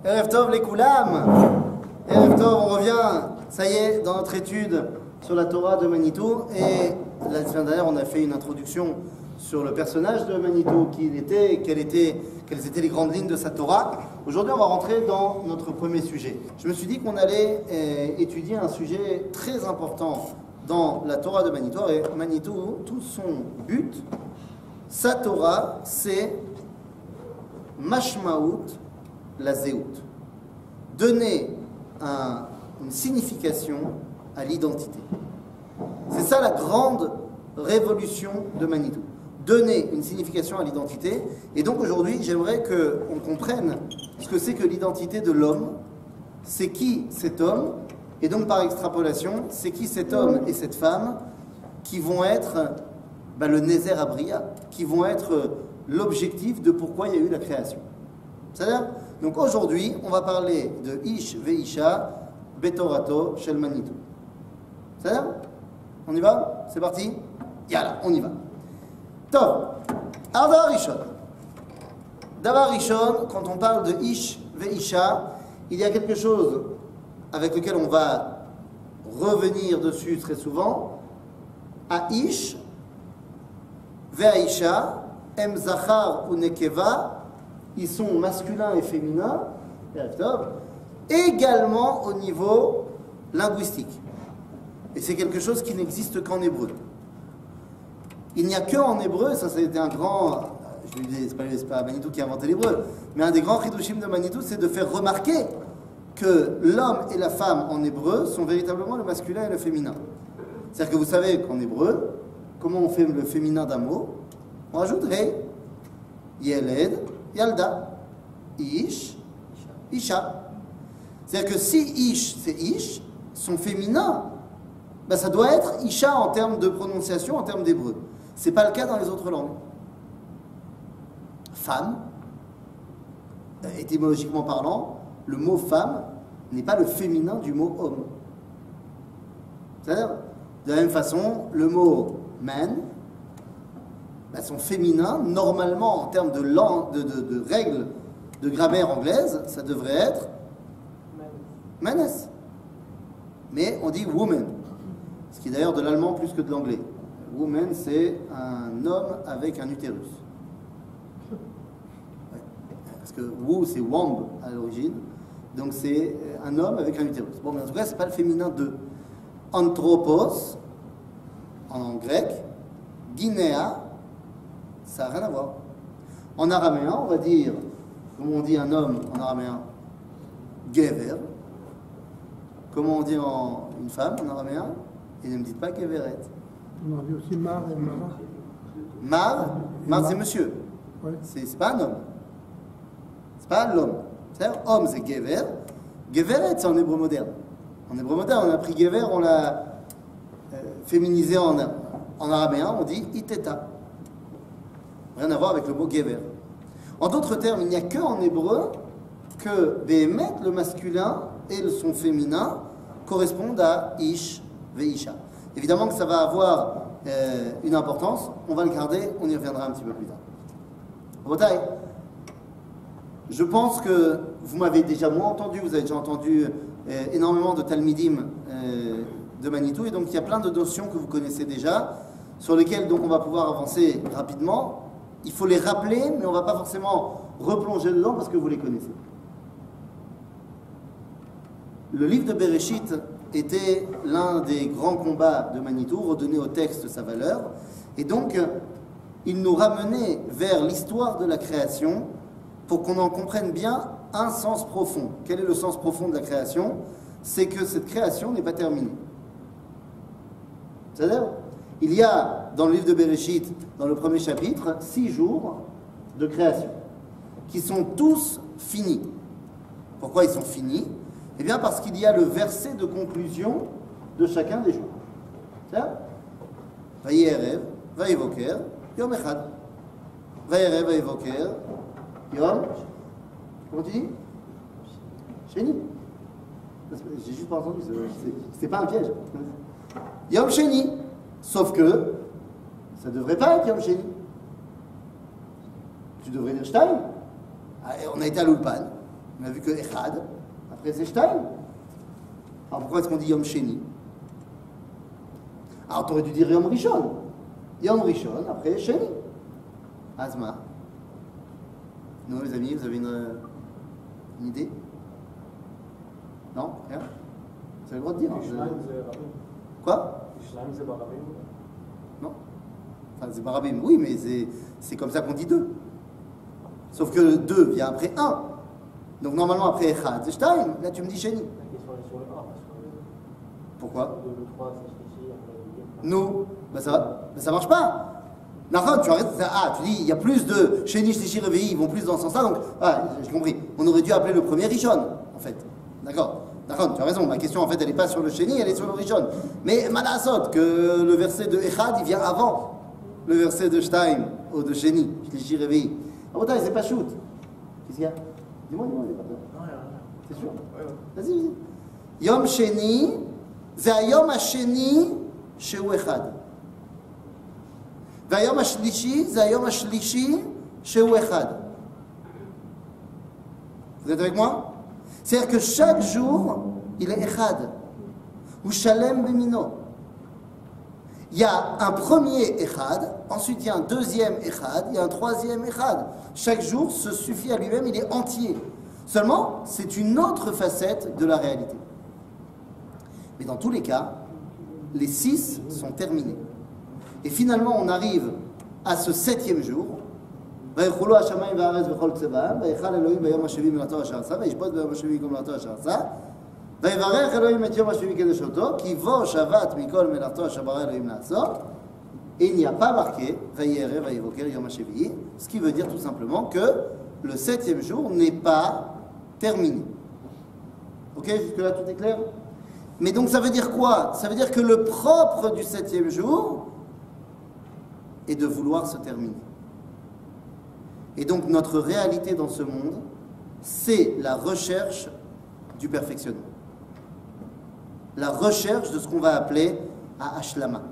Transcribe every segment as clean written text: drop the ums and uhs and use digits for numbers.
Erev Tov les Koulam. Erev Tov, on revient, ça y est, dans notre étude sur la Torah de Manitou. Et la semaine dernière, on a fait une introduction sur le personnage de Manitou, qui il était, quelles étaient les grandes lignes de sa Torah. Aujourd'hui, on va rentrer dans notre premier sujet. Je me suis dit qu'on allait étudier un sujet très important dans la Torah de Manitou. Et Manitou, tout son but, sa Torah, c'est Mashmaout la Zéout. Donner une signification à l'identité. C'est ça la grande révolution de Manitou. Donner une signification à l'identité. Et donc aujourd'hui, j'aimerais qu'on comprenne ce que c'est que l'identité de l'homme. C'est qui cet homme? Et donc par extrapolation, c'est qui cet homme et cette femme qui vont être le Nézer Abriya, qui vont être l'objectif de pourquoi il y a eu la création. C'est-à-dire, donc aujourd'hui, on va parler de Ish Veisha Betorato Shel Manitou. C'est-à-dire, on y va? C'est parti? Yalla, on y va. Tov, Davar Rishon. Davar Rishon, quand on parle de Ish Veisha, il y a quelque chose avec lequel on va revenir dessus très souvent. À Ish Veisha, Em Zachar ou Nekeva, ils sont masculins et féminins, également au niveau linguistique. Et c'est quelque chose qui n'existe qu'en hébreu. Il n'y a qu'en hébreu, ça a été un grand, je lui dis, c'est pas Manitou qui a inventé l'hébreu, mais un des grands chidushim de Manitou, c'est de faire remarquer que l'homme et la femme en hébreu sont véritablement le masculin et le féminin. C'est-à-dire que vous savez qu'en hébreu, comment on fait le féminin d'un mot? On rajoute Rei, Yeled, Yalda, Ish, Isha. C'est-à-dire que si Ish, c'est Ish, son féminin, ça doit être Isha en termes de prononciation, en termes d'hébreu. Ce n'est pas le cas dans les autres langues. Femme, étymologiquement parlant, le mot femme n'est pas le féminin du mot homme. C'est-à-dire, de la même façon, le mot man, son féminin, normalement, en termes de règles de grammaire anglaise, ça devrait être manes. Mais on dit woman, ce qui est d'ailleurs de l'allemand plus que de l'anglais. Woman, c'est un homme avec un utérus. Ouais. Parce que woo, c'est womb à l'origine, donc c'est un homme avec un utérus. Bon, mais en tout cas, c'est pas le féminin de anthropos, en grec, guinéa, ça n'a rien à voir. En araméen, on va dire, comment on dit un homme en araméen? Gever. Comment on dit une femme en araméen? Et ne me dites pas Geveret. On a dit aussi Mar et Mara. Mar, c'est monsieur. Ouais. C'est pas un homme. C'est pas l'homme. C'est-à-dire, homme, c'est Gever. Geveret, c'est en hébreu moderne. En hébreu moderne, on a pris Gever, on l'a féminisé en araméen, on dit Iteta. Rien à voir avec le mot Gever. En d'autres termes, il n'y a qu'en hébreu que Behemet, le masculin, et son féminin correspondent à Ish Veisha. Évidemment que ça va avoir une importance, on va le garder, on y reviendra un petit peu plus tard. Botaï, je pense que vous m'avez déjà moins entendu, vous avez déjà entendu énormément de Talmidim de Manitou, et donc il y a plein de notions que vous connaissez déjà, sur lesquelles donc on va pouvoir avancer rapidement. Il faut les rappeler, mais on ne va pas forcément replonger dedans parce que vous les connaissez. Le livre de Bereshit était l'un des grands combats de Manitou, redonner au texte sa valeur, et donc il nous ramenait vers l'histoire de la création pour qu'on en comprenne bien un sens profond. Quel est le sens profond de la création? C'est que cette création n'est pas terminée. C'est-à-dire, il y a dans le livre de Bereshit, dans le premier chapitre, 6 jours de création, qui sont tous finis. Pourquoi ils sont finis? Eh bien parce qu'il y a le verset de conclusion de chacun des jours. C'est-à-dire, Vayerev, Vayevoker, Yom Echad. Vayerev, Vayevoker, Yom... Comment tu dis? Sheni. J'ai juste pas entendu, c'est pas un piège. Yom Sheni. Sauf que ça ne devrait pas être Yom Sheni. Tu devrais dire Shtaim. On a été à l'Ulpan. On a vu que Echad, après c'est Shtaim. Alors pourquoi est-ce qu'on dit Yom Sheni? Alors tu aurais dû dire Yom Rishon. Yom Rishon, après Sheni. Azma. Non les amis, vous avez une idée? Non? Rien? Vous avez le droit de dire. Quoi? Non? Enfin, c'est Barabim, oui, mais c'est comme ça qu'on dit 2. Sauf que le 2 vient après 1. Donc normalement après Echad, c'est Shtaim. Là tu me dis Sheni. Pourquoi? Non, ben ça marche pas. Tu arrêtes, tu dis il y a plus de Sheni, Shlishi, Revi'i, ils vont plus dans ce sens-là. Donc, j'ai compris. On aurait dû appeler le premier Rishon, en fait. D'accord, tu as raison. Ma question, en fait, elle n'est pas sur le Sheni, elle est sur le Rishon. Mais Malasot, que le verset de Echad, il vient avant le verset de Shtaim, ou de Sheni, Shlishi, Revi'i. Ah, bon, c'est pas shoot. Qu'est-ce qu'il y a? Dis-moi, il n'y a pas peur. C'est sûr? Vas-y. Yom Sheni, c'est Yom Hasheni, Shehu Echad. והיום השלישי זה היום השלישי שהוא אחד. Vous êtes avec moi? C'est-à-dire que chaque jour, il est echad. Ou shalem bemino. Il y a un premier echad, ensuite il y a un deuxième echad, il y a un troisième echad. Chaque jour se suffit à lui-même, il est entier. Seulement, c'est une autre facette de la réalité. Mais dans tous les cas, les 6 sont terminés. Et finalement, on arrive à ce 7e jour. ויחולו השמיים והארץ וכל צבאם, ויחל אלוהים ביום השביעי מלאכתו אשר עשה, וישפוט ביום השביעי כל מלאכתו אשר עשה, ויברך אלוהים את יום השביעי קדש אותו, כי בו שבת מכל מלאכתו אשר ברא אלוהים לעשות. Et il n'y a pas marqué וירא ויבוקר יום השביעי, ce qui veut dire tout simplement que le 7e jour n'est pas terminé. Ok, jusque-là tout est clair? Mais donc ça veut dire quoi? Ça veut dire que le propre du 7e jour et de vouloir se terminer. Et donc notre réalité dans ce monde, c'est la recherche du perfectionnement. La recherche de ce qu'on va appeler à Ashlama.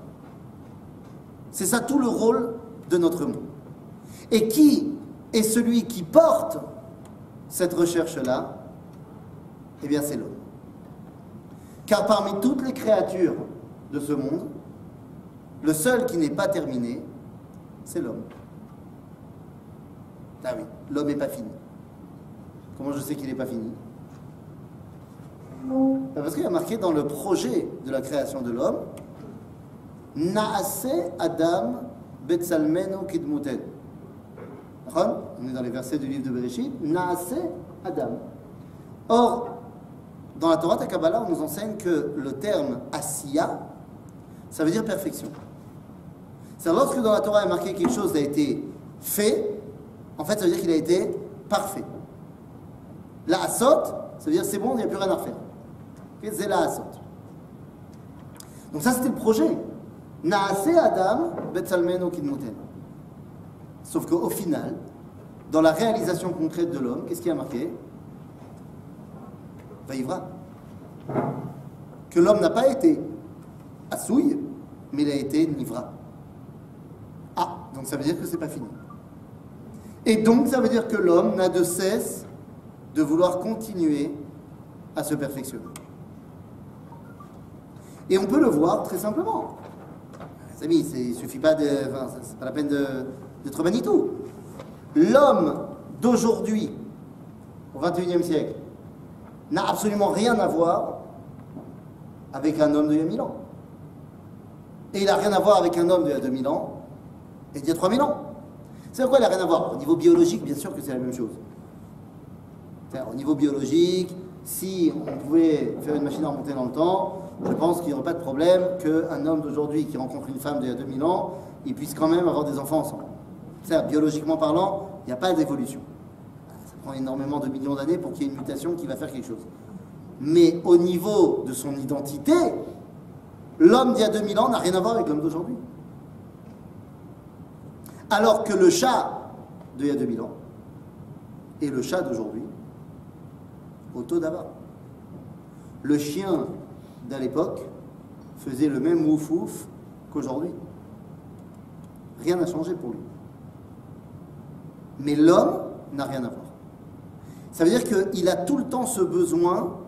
C'est ça tout le rôle de notre monde. Et qui est celui qui porte cette recherche-là? Eh bien c'est l'homme. Car parmi toutes les créatures de ce monde, le seul qui n'est pas terminé, c'est l'homme. Ah oui, l'homme n'est pas fini. Comment je sais qu'il n'est pas fini? Parce qu'il y a marqué dans le projet de la création de l'homme, Naase Adam Betsalmenu Kidmuten. On est dans les versets du livre de Bereshit, Naase Adam. Or, dans la Torah de Kabbalah, on nous enseigne que le terme Asiya, ça veut dire perfection. C'est lorsque dans la Torah il est marqué quelque chose a été fait, en fait ça veut dire qu'il a été parfait. La asot, ça veut dire c'est bon, il n'y a plus rien à refaire. Okay? C'est la asot. Donc ça c'était le projet. Naase Adam Betsalmenu Kidmuten. Sauf qu'au final, dans la réalisation concrète de l'homme, qu'est-ce qui a marqué? Vaïvra. Que l'homme n'a pas été assouille, mais il a été nivra. Ah, donc ça veut dire que c'est pas fini. Et donc ça veut dire que l'homme n'a de cesse de vouloir continuer à se perfectionner. Et on peut le voir très simplement. Les amis, il suffit pas de... Enfin, c'est pas la peine d'être Manitou. L'homme d'aujourd'hui, au XXIe siècle, n'a absolument rien à voir avec un homme d'il y a 1000 ans. Et il n'a rien à voir avec un homme d'il y a 2000 ans et d'il y a 3000 ans. C'est quoi il n'a rien à voir? Au niveau biologique, bien sûr que c'est la même chose. Au niveau biologique, si on pouvait faire une machine à remonter dans le temps, je pense qu'il n'y aurait pas de problème qu'un homme d'aujourd'hui qui rencontre une femme d'il y a 2000 ans, il puisse quand même avoir des enfants ensemble. Biologiquement parlant, il n'y a pas d'évolution. Ça prend énormément de millions d'années pour qu'il y ait une mutation qui va faire quelque chose. Mais au niveau de son identité, l'homme d'il y a 2000 ans n'a rien à voir avec l'homme d'aujourd'hui. Alors que le chat d'il y a 2000 ans et le chat d'aujourd'hui, au taux d'avant. Le chien d'à l'époque faisait le même ouf-ouf qu'aujourd'hui. Rien n'a changé pour lui. Mais l'homme n'a rien à voir. Ça veut dire qu'il a tout le temps ce besoin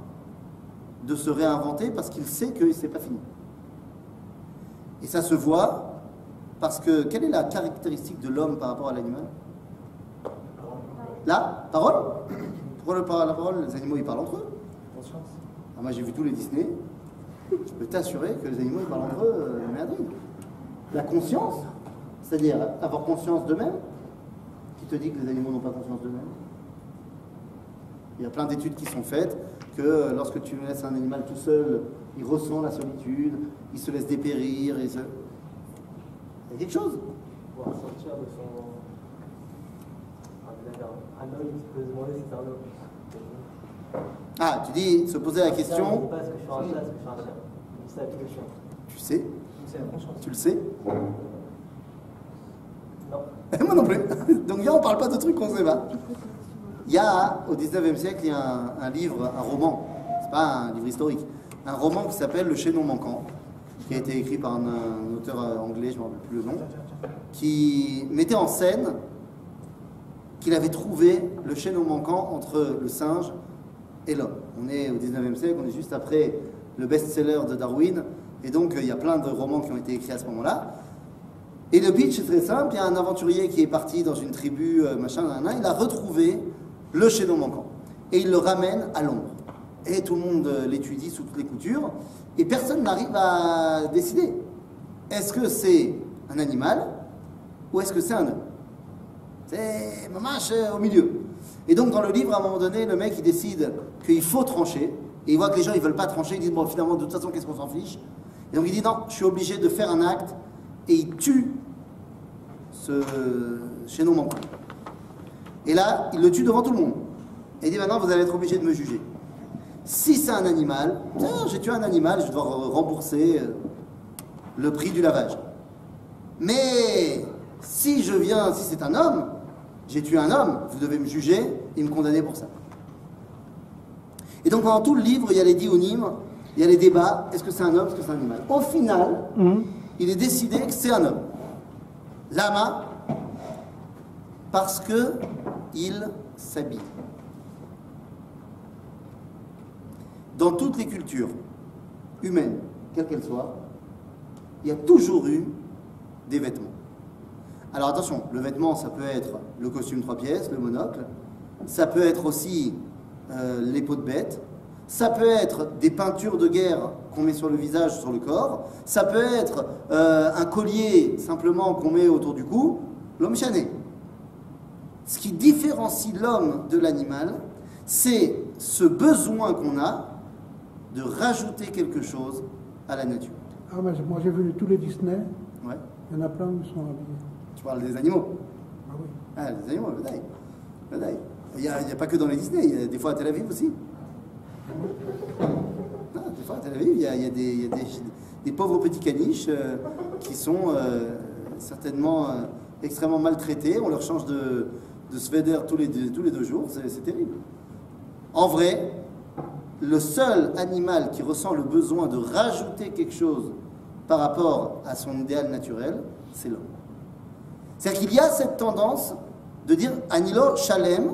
de se réinventer parce qu'il sait que c'est pas fini. Et ça se voit parce que quelle est la caractéristique de l'homme par rapport à l'animal? La parole. Pourquoi la parole? Les animaux ils parlent entre eux. Conscience. Ah, moi j'ai vu tous les Disney. Je peux t'assurer que les animaux ils parlent entre eux. Merde. La conscience, c'est-à-dire avoir conscience d'eux-mêmes. Qui te dit que les animaux n'ont pas conscience d'eux-mêmes? Il y a plein d'études qui sont faites que lorsque tu laisses un animal tout seul, il ressent la solitude, il se laisse dépérir. Il y a quelque chose. Pouvoir sortir de son. Un homme qui peut se demander si c'est un homme. Ah, tu dis se poser la Je ne question. sais pas, est-ce que je suis un chat, est-ce que je suis un chien? C'est la vie de chien. Tu sais? C'est la conscience. Tu le sais? Non. Moi non plus. Donc viens, on parle pas de trucs qu'on sait pas. Il y a, au 19e siècle, il y a un livre, un roman, c'est pas un livre historique, un roman qui s'appelle Le Chaînon manquant, qui a été écrit par un auteur anglais, je ne me rappelle plus le nom, qui mettait en scène qu'il avait trouvé le chaînon manquant entre le singe et l'homme. On est au 19e siècle, on est juste après le best-seller de Darwin, et donc il y a plein de romans qui ont été écrits à ce moment-là. Et le pitch est très simple, il y a un aventurier qui est parti dans une tribu, il a retrouvé le chaînon manquant. Et il le ramène à l'ombre. Et tout le monde l'étudie sous toutes les coutures, et personne n'arrive à décider. Est-ce que c'est un animal, ou est-ce que c'est un homme? C'est mamache au milieu. Et donc dans le livre, à un moment donné, le mec il décide qu'il faut trancher, et il voit que les gens ils veulent pas trancher, ils disent bon finalement de toute façon qu'est-ce qu'on s'en fiche? Et donc il dit non, je suis obligé de faire un acte, et il tue ce chaînon manquant. Et là, il le tue devant tout le monde. Et il dit maintenant, vous allez être obligé de me juger. Si c'est un animal, j'ai tué un animal, je dois rembourser le prix du lavage. Mais si c'est un homme, j'ai tué un homme, vous devez me juger et me condamner pour ça. Et donc pendant tout le livre, il y a les dionymes, il y a les débats, est-ce que c'est un homme, est-ce que c'est un animal? Au final, il est décidé que c'est un homme. Lama, parce que il s'habille. Dans toutes les cultures humaines, quelles qu'elles soient, il y a toujours eu des vêtements. Alors attention, le vêtement, ça peut être le costume 3 pièces, le monocle, ça peut être aussi les peaux de bête, ça peut être des peintures de guerre qu'on met sur le visage, sur le corps, ça peut être un collier simplement qu'on met autour du cou, l'homme chané. Ce qui différencie l'homme de l'animal, c'est ce besoin qu'on a de rajouter quelque chose à la nature. Ah, mais moi j'ai vu tous les Disney, Ouais. il y en a plein qui sont habillés. Tu parles des animaux? Ah oui. Ah, les animaux, badaï. Il n'y a pas que dans les Disney, il y a des fois à Tel Aviv aussi. Ah, des fois à Tel Aviv, il y a des pauvres petits caniches qui sont certainement extrêmement maltraités. On leur change de sweater tous les 2 jours, c'est terrible. En vrai, le seul animal qui ressent le besoin de rajouter quelque chose par rapport à son idéal naturel, c'est l'homme. C'est-à-dire qu'il y a cette tendance de dire Anilo Shalem,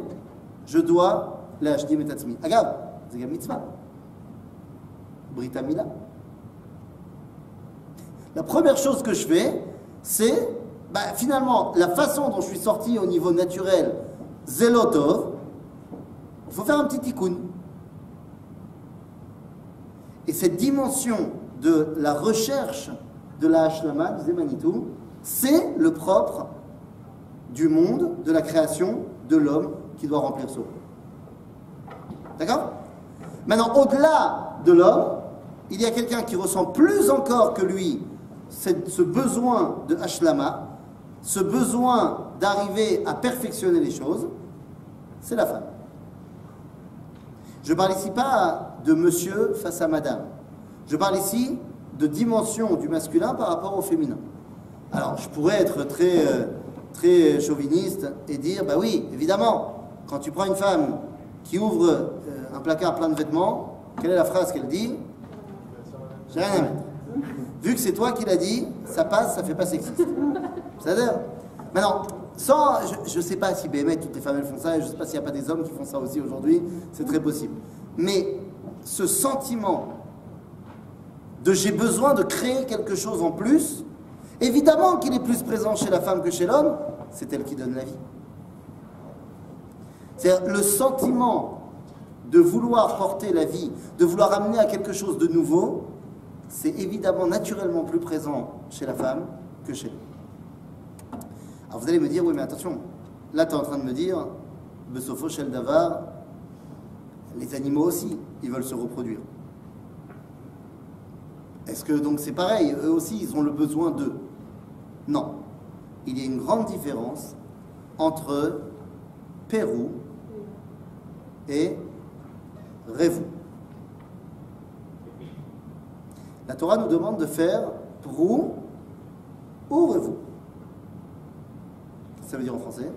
je dois l'acheter metatzmi. Agav, c'est une mitzvah. Brita Mila. La première chose que je fais, c'est finalement la façon dont je suis sorti au niveau naturel, Zelotov, il faut faire un petit tikkun. Et cette dimension de la recherche de la Hashlama, du Zemanitou, c'est le propre du monde, de la création, de l'homme qui doit remplir ce rôle. D'accord? Maintenant, au-delà de l'homme, il y a quelqu'un qui ressent plus encore que lui ce besoin de Hashlama, ce besoin d'arriver à perfectionner les choses, c'est la femme. Je ne parle ici pas de monsieur face à madame. Je parle ici de dimension du masculin par rapport au féminin. Alors, je pourrais être très chauviniste et dire, bah oui, évidemment, quand tu prends une femme qui ouvre un placard plein de vêtements, quelle est la phrase qu'elle dit? J'ai rien à mettre. Vu que c'est toi qui l'as dit, ça passe, ça fait pas sexiste. C'est-à-dire, maintenant, Sans, je ne sais pas si BMF, toutes les femmes elles font ça, et je ne sais pas s'il n'y a pas des hommes qui font ça aussi aujourd'hui, c'est très possible. Mais ce sentiment de j'ai besoin de créer quelque chose en plus, évidemment qu'il est plus présent chez la femme que chez l'homme, c'est elle qui donne la vie. C'est-à-dire le sentiment de vouloir porter la vie, de vouloir amener à quelque chose de nouveau, c'est évidemment naturellement plus présent chez la femme que chez l'homme. Alors vous allez me dire, oui mais attention, là tu es en train de me dire, Besofo Shel Davar, les animaux aussi, ils veulent se reproduire. Est-ce que donc c'est pareil, eux aussi ils ont le besoin d'eux? Non. Il y a une grande différence entre Pérou et Révou. La Torah nous demande de faire Prou ou Révou. Ça veut dire en français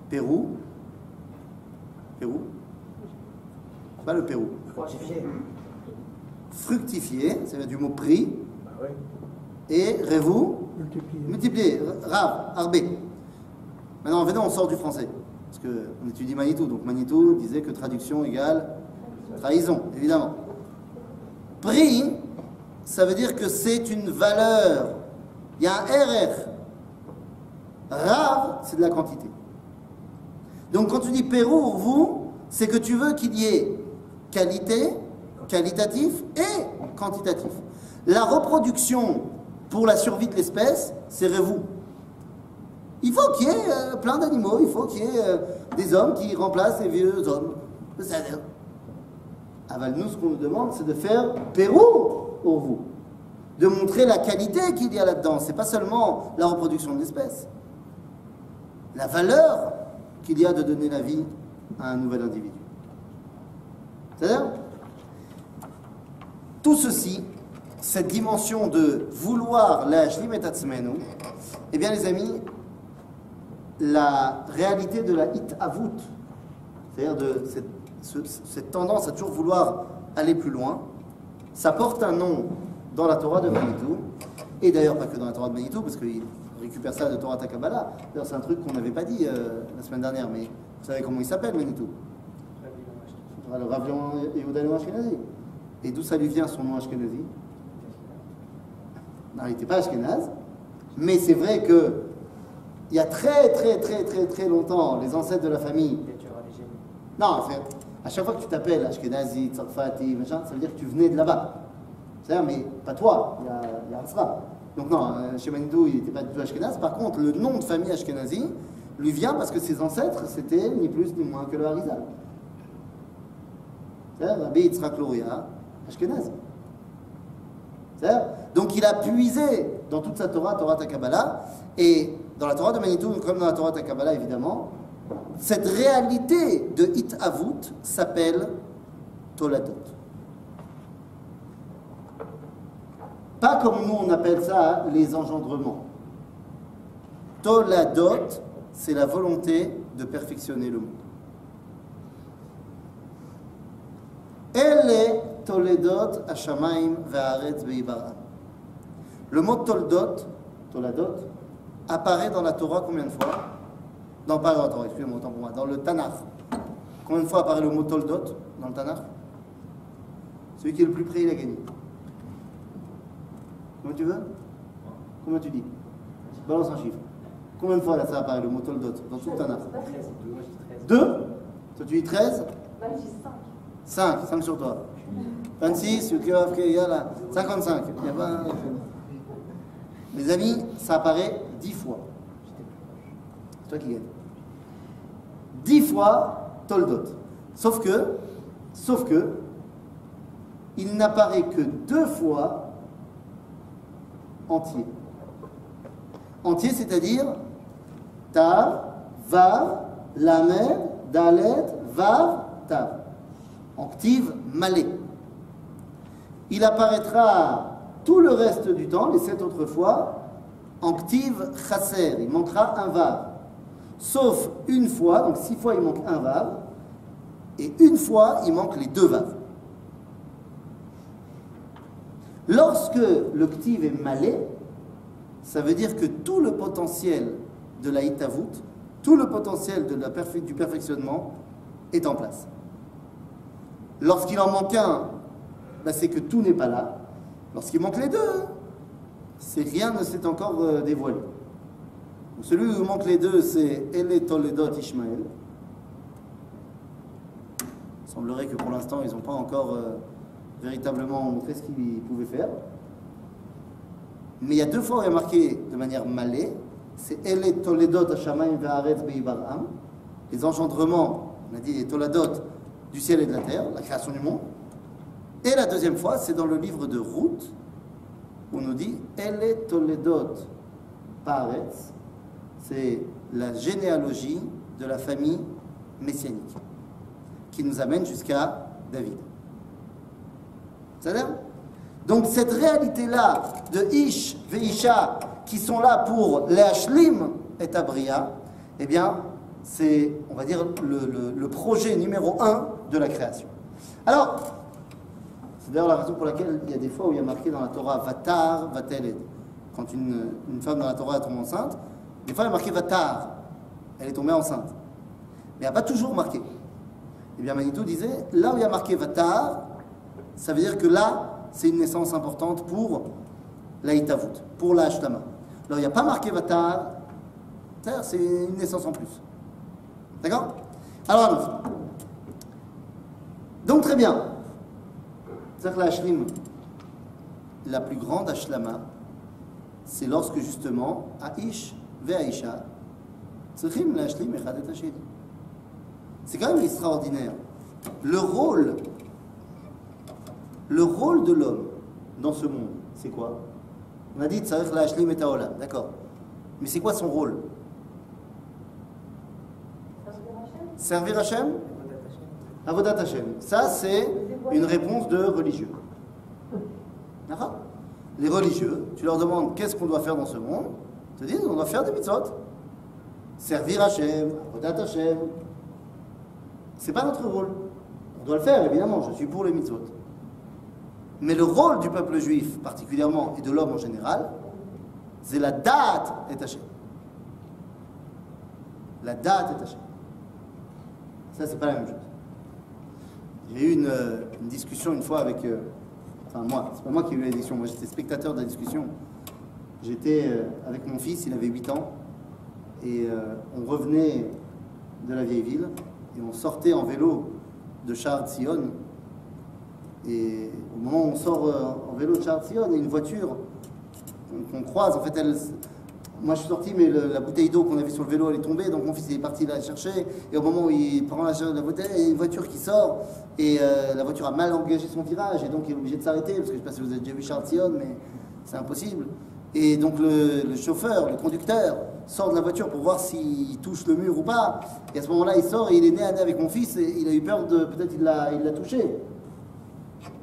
Pérou. Pérou. Pas le Pérou. Fructifier. Fructifier, ça vient du mot prix. Bah oui. Et Révou, Multiplié. multiplier. Rav, Arbé. Maintenant, venez, on sort du français. Parce qu'on étudie Manitou. Donc Manitou disait que traduction égale trahison, évidemment. Prix, ça veut dire que c'est une valeur. Il y a un RR. Rav, c'est de la quantité. Donc quand tu dis Pérou, vous, c'est que tu veux qu'il y ait qualité, qualitatif et quantitatif. La reproduction pour la survie de l'espèce, c'est Révou. Il faut qu'il y ait plein d'animaux, il faut qu'il y ait des hommes qui remplacent les vieux hommes. C'est-à-dire, nous, ce qu'on nous demande, c'est de faire Pérou pour vous. De montrer la qualité qu'il y a là-dedans. C'est pas seulement la reproduction de l'espèce. La valeur qu'il y a de donner la vie à un nouvel individu. C'est-à-dire, tout ceci, cette dimension de vouloir l'ashlim et tatzmenu, eh bien les amis, la réalité de la hit-avut, c'est-à-dire de cette tendance à toujours vouloir aller plus loin, ça porte un nom dans la Torah de Manitou, et d'ailleurs pas que dans la Torah de Manitou, parce qu'il récupère ça de Torah Takabala. D'ailleurs c'est un truc qu'on n'avait pas dit la semaine dernière, mais vous savez comment il s'appelle Manitou? Le Rav Yehuda Léon Ashkenazi. Et d'où ça lui vient son nom Ashkenazi? Non, il n'était pas Ashkenaz, mais c'est vrai que il y a très longtemps, les ancêtres de la famille. Non, à chaque fois que tu t'appelles Ashkenazi, Tsarfati, machin, ça veut dire que tu venais de là-bas. C'est-à-dire, mais pas toi, il y a Asra. Donc non, chez Manitou, il n'était pas du tout Ashkenaz. Par contre, le nom de famille Ashkenazi lui vient parce que ses ancêtres, c'était ni plus ni moins que le Harizal. C'est-à-dire, Rabbi Yitzhak Luria, Ashkenaz. C'est-à-dire, donc il a puisé dans toute sa Torah, Torah Takabala, et dans la Torah de Manitou, comme dans la Torah Takabala évidemment, cette réalité de Hit-Avut s'appelle Toladot. Pas comme nous on appelle ça les engendrements. Toladot, c'est la volonté de perfectionner le monde. Elle Toledot Hashamaim ve'aretz ve'ibaram. Le mot Toldot, Toladot, apparaît dans la Torah combien de fois? Non, pas dans la Torah, excusez-moi, autant pour moi, dans le Tanakh. Combien de fois apparaît le mot Toldot dans le Tanakh? Celui qui est le plus près, il a gagné. Comment tu veux? Combien tu dis? Balance un chiffre. Combien de fois là ça apparaît le mot Toldot dans tout le Tanakh? 2? Toi tu dis 13? 5 sur toi. 26, 55. Il y a pas... Mes amis, ça apparaît 10 fois. C'est toi qui gagne. 10 fois Toldot. Sauf que, il n'apparaît que 2 fois entier. Entier, c'est-à-dire Tav, Vav, Lamed, Dalet, Vav, Tav. En ktiv malé. Il apparaîtra tout le reste du temps, les 7 autres fois, en ktiv chasser. Il manquera un vav. Sauf une fois, donc 6 fois il manque un vav, et une fois il manque les 2 vav. Lorsque le ktiv est malé, ça veut dire que tout le potentiel de la Hitavut, tout le potentiel du perfectionnement est en place. Lorsqu'il en manque un, ben c'est que tout n'est pas là. Lorsqu'il manque les deux, c'est rien ne s'est encore dévoilé. Donc celui où manque les deux, c'est Ele Toledot Ishmael. Il semblerait que pour l'instant, ils n'ont pas encore véritablement montré ce qu'ils pouvaient faire. Mais il y a deux fois où il y a marqué de manière malée, c'est Ele Toledot Hashamayim Ve'aretz Be'ibar'am, les engendrements, on a dit les Toledot du ciel et de la terre, la création du monde. Et la deuxième fois, c'est dans le livre de Ruth, où on nous dit Ele Toledot Pa'aretz, c'est la généalogie de la famille messianique, qui nous amène jusqu'à David. C'est-à-dire ? Donc cette réalité-là de Ish Veisha, qui sont là pour Leashlim et Abria, eh bien, c'est, on va dire, le projet numéro 1 de la création. Alors, c'est d'ailleurs la raison pour laquelle il y a des fois où il y a marqué dans la Torah Vatar, Vateled. Quand une femme dans la Torah tombe enceinte, des fois il y a marqué Vatar, elle est tombée enceinte. Mais il n'y a pas toujours marqué. Eh bien, Manitou disait, là où il y a marqué Vatar, ça veut dire que là, c'est une naissance importante pour la Hitavut, pour la Hashtama. Là où il n'y a pas marqué Vatar, c'est une naissance en plus. D'accord? Alors, allons-y. Donc, très bien. C'est-à-dire que la Hashlim, la plus grande Hashlama, c'est lorsque justement, Aish ve'aisha, tzrichim la'ashlim echad et hasheni. C'est quand même extraordinaire. Le rôle de l'homme dans ce monde, c'est quoi? On a dit tzarich la'ashlim et ha'olam, d'accord. Mais c'est quoi son rôle? Servir Hachem? Avodat Hashem. Ça, c'est une réponse de religieux. D'accord? Les religieux, tu leur demandes qu'est-ce qu'on doit faire dans ce monde, ils te disent on doit faire des mitzvot. Servir Hachem, Avodat Hashem. C'est pas notre rôle. On doit le faire, évidemment, je suis pour les mitzvot. Mais le rôle du peuple juif, particulièrement, et de l'homme en général, c'est la date et Hashem. La date et Hashem. Ça, c'est pas la même chose. J'ai eu une discussion une fois avec... enfin, moi, c'est pas moi qui ai eu la discussion, moi j'étais spectateur de la discussion. J'étais avec mon fils, il avait 8 ans, et on revenait de la vieille ville, et on sortait en vélo de Sha'ar Tzion. Et au moment où on sort en vélo de Sha'ar Tzion, il y a une voiture qu'on croise. En fait, moi je suis sorti, mais la bouteille d'eau qu'on avait sur le vélo, elle est tombée, donc mon fils est parti la chercher. Et au moment où il prend la bouteille, il y a une voiture qui sort, et la voiture a mal engagé son virage, et donc il est obligé de s'arrêter, parce que je ne sais pas si vous avez déjà vu Sha'ar Tzion, mais c'est impossible. Et donc le chauffeur, le conducteur, sort de la voiture pour voir s'il touche le mur ou pas. Et à ce moment-là, il sort et il est nez à nez avec mon fils, et il a eu peur de, peut-être il l'a touché.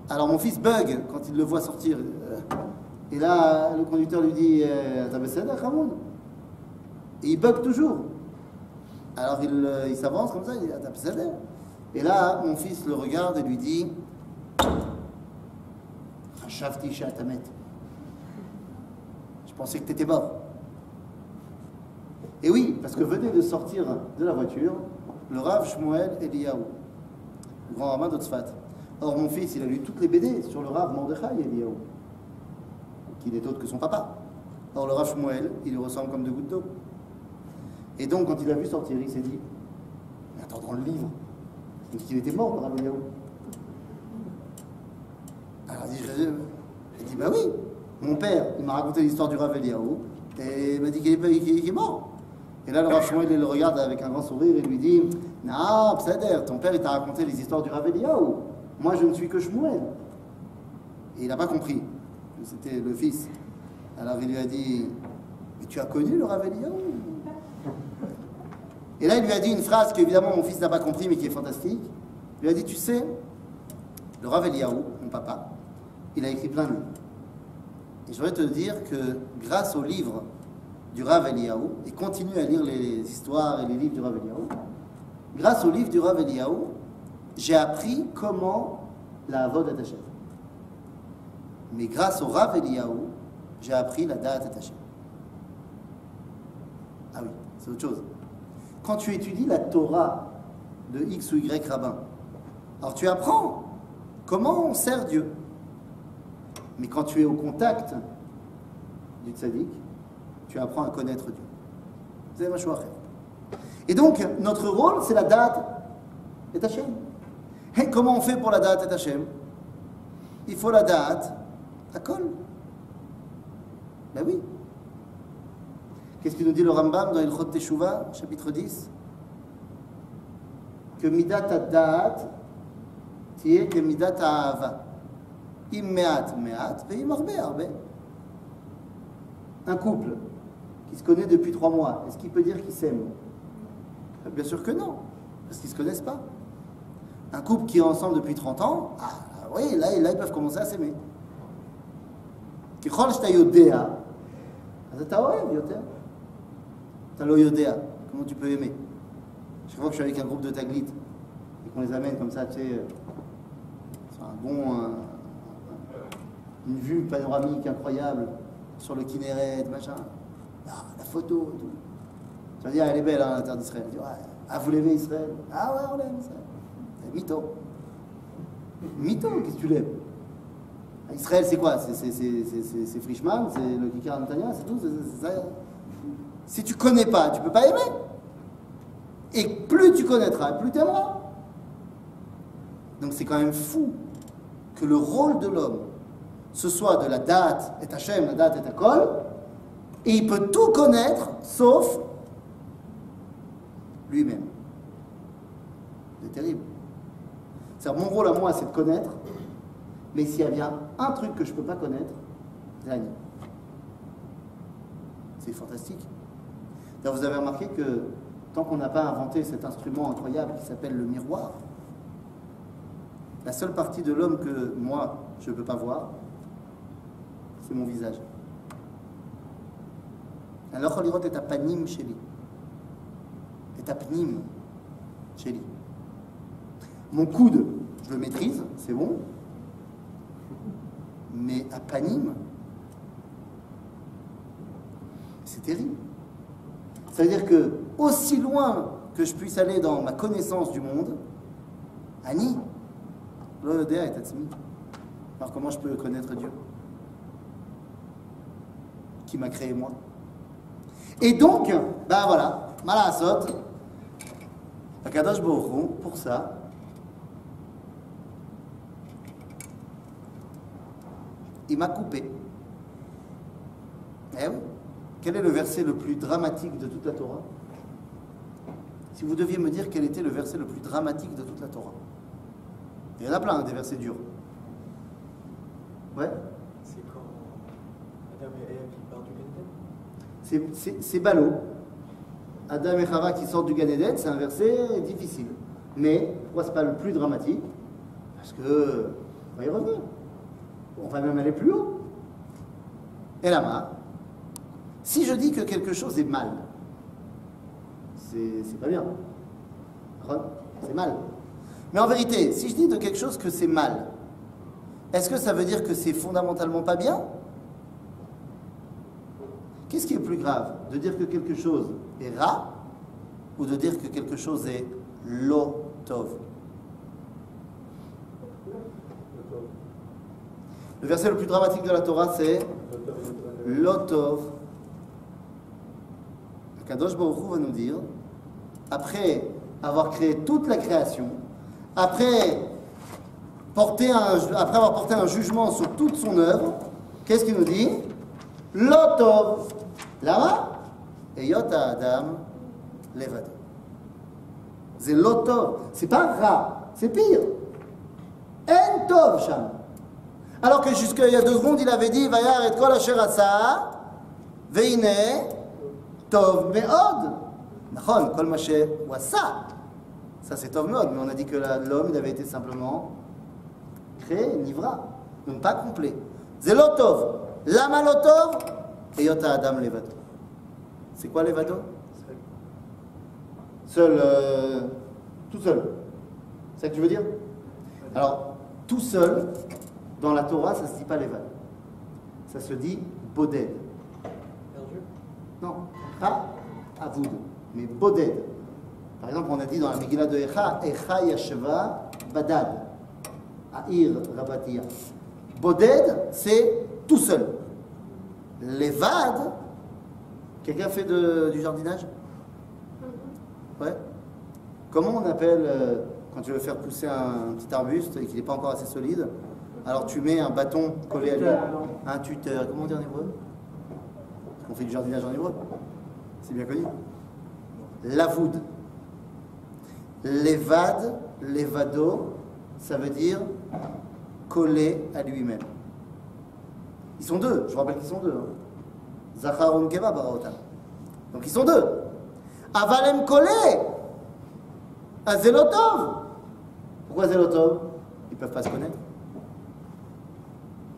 Alors mon fils bug quand il le voit sortir. Et là, le conducteur lui dit T'as baissé là, Khamoun? Et il bug toujours. Alors il s'avance comme ça, il dit T'as baissé là? Et là, mon fils le regarde et lui dit Khashafti sha'atamet. Je pensais que tu étais mort. Et oui, parce que venait de sortir de la voiture le Rav Shmuel Eliyahu, le grand rabbin de Tzfat. Or, mon fils, il a lu toutes les BD sur le Rav Mordechai Eliyahu, qui n'est autre que son papa. Or, le Rav Shmuel, il lui ressemble comme deux gouttes d'eau. Et donc, quand il a vu sortir, il s'est dit mais attends, dans le livre, il dit qu'il était mort, le Rav Eliyahu. Alors, il dit bah oui, mon père, il m'a raconté l'histoire du Rav Eliyahu, et il m'a dit qu'il est mort. Et là, le Rav Shmuel, il le regarde avec un grand sourire et lui dit non, Psader, ton père, il t'a raconté les histoires du Rav Eliyahu. Moi, je ne suis que Shmuel. Et il n'a pas compris. C'était le fils. Alors il lui a dit mais tu as connu le Rav Eliyahu? Et là, il lui a dit une phrase qu'évidemment mon fils n'a pas compris, mais qui est fantastique. Il lui a dit tu sais, le Rav Eliyahu, mon papa, il a écrit plein de livres. Et je voudrais te dire que grâce au livre du Rav Eliyahu, et continue à lire les histoires et les livres du Rav Eliyahu, grâce au livre du Rav Eliyahu, j'ai appris comment la Avod est Hashem. Mais grâce au Rav Eliyahu, j'ai appris la Da'at et Hashem. Ah oui. c'est autre chose. Quand tu étudies la Torah de X ou Y rabbin, alors tu apprends comment on sert Dieu. Mais quand tu es au contact du tzaddik, tu apprends à connaître Dieu. C'est ma choix. Et donc, notre rôle, c'est la date et Hachem. Et comment on fait pour la date et Hachem? Il faut la date à Kol. Ben oui. Qu'est-ce qu'il nous dit le Rambam dans Ilchot Teshuvah, chapitre 10? Que midat ad-da'at tiye que midat ha'ava. Im me'at me'at, ve'im arbe arbe. Un couple qui se connaît depuis 3 mois, est-ce qu'il peut dire qu'il s'aime? Bien sûr que non, parce qu'ils ne se connaissent pas. Un couple qui est ensemble depuis 30 ans, ah oui, là ils peuvent commencer à s'aimer. Kichol sh'ta yodea, אז אתה אוהב יותר. אתה לא יודע, comment tu peux aimer? Chaque fois que je suis avec un groupe de Taglit et qu'on les amène comme ça, tu sais, sur une vue panoramique incroyable sur le Kinneret, machin, la photo et tout. Tu vas dire, elle est belle, hein, la terre d'Israël. Tu dis, ouais, ah, vous l'aimez Israël? Ah ouais, on l'aime Israël. Mytho. Mytho, qu'est-ce que tu l'aimes? Israël, c'est quoi? C'est Frischmann, c'est le Kikar Netanya, c'est tout. C'est ça. Si tu connais pas, tu peux pas aimer. Et plus tu connaîtras, plus tu aimeras. Donc c'est quand même fou que le rôle de l'homme, ce soit de la date et Hachem, la date et Kol, et il peut tout connaître sauf lui-même. C'est terrible. C'est-à-dire, mon rôle à moi, c'est de connaître, mais s'il y a bien un truc que je ne peux pas connaître, c'est Annie. C'est fantastique. D'ailleurs, vous avez remarqué que tant qu'on n'a pas inventé cet instrument incroyable qui s'appelle le miroir, la seule partie de l'homme que moi, je ne peux pas voir, c'est mon visage. Alors, on est à panim chez lui. Et à pnim chez lui. Mon coude, je le maîtrise, c'est bon. Mais à panim, c'est terrible. Ça veut dire que, aussi loin que je puisse aller dans ma connaissance du monde, Annie, l'Odéa est Tatsimi. Alors comment je peux connaître Dieu qui m'a créé moi? Et donc, ben voilà, Malasot, Akadosh Baruch Hu, pour ça, il m'a coupé. Eh oui. Quel est le verset le plus dramatique de toute la Torah? Si vous deviez me dire quel était le verset le plus dramatique de toute la Torah. Il y en a plein, des versets durs. Ouais. C'est quand Adam et Ève qui partent du Gan Eden? C'est ballot. Adam et Chava qui sortent du Gan Eden, c'est un verset difficile. Mais pourquoi c'est pas le plus dramatique? Parce que on va y revenir. On va même aller plus haut. Et là-bas, si je dis que quelque chose est mal, c'est pas bien. C'est mal. Mais en vérité, si je dis de quelque chose que c'est mal, est-ce que ça veut dire que c'est fondamentalement pas bien? Qu'est-ce qui est plus grave? De dire que quelque chose est ra ou de dire que quelque chose est lo tov? Le verset le plus dramatique de la Torah, c'est lo tov. Kadosh Baruch Hu va nous dire, après avoir créé toute la création, après avoir porté un jugement sur toute son œuvre, qu'est-ce qu'il nous dit? Lo tov. Lama? Eyot Adam levado. C'est lo tov. C'est pas ra, c'est pire. En tov sham. Alors que jusqu'à il y a 2 secondes, il avait dit Vayar et kol asher asa, veine tov meod. Nachon, kol ma wasa. Ça c'est tov meod, mais on a dit que l'homme il avait été simplement créé, nivra, donc pas complet. C'est lo tov. Lama lo tov, eyot Adam levado. C'est quoi levado? Seul, tout seul. C'est ça que tu veux dire? Alors, tout seul, dans la Torah, ça ne se dit pas levad. Ça se dit boded. Perdu? Non, ha, avoud. mais boded. Par exemple, on a dit dans la Megillah de Echa, Echa Yashva Badad, Aïr Rabatia. Boded, c'est tout seul. Levad, quelqu'un fait du jardinage? Ouais. Comment on appelle quand tu veux faire pousser un petit arbuste et qu'il n'est pas encore assez solide? Alors tu mets un bâton collé à lui. Un tuteur. Comment on dit en hébreu? On fait du jardinage en hébreu. C'est bien connu. Lavoud. Levad, levado, ça veut dire coller à lui-même. Ils sont deux, je vous rappelle qu'ils sont deux. Zachar Unkeva Baraotam. Donc ils sont deux. Avalem collé à Zelotov. Pourquoi Zelotov? Ils ne peuvent pas se connaître.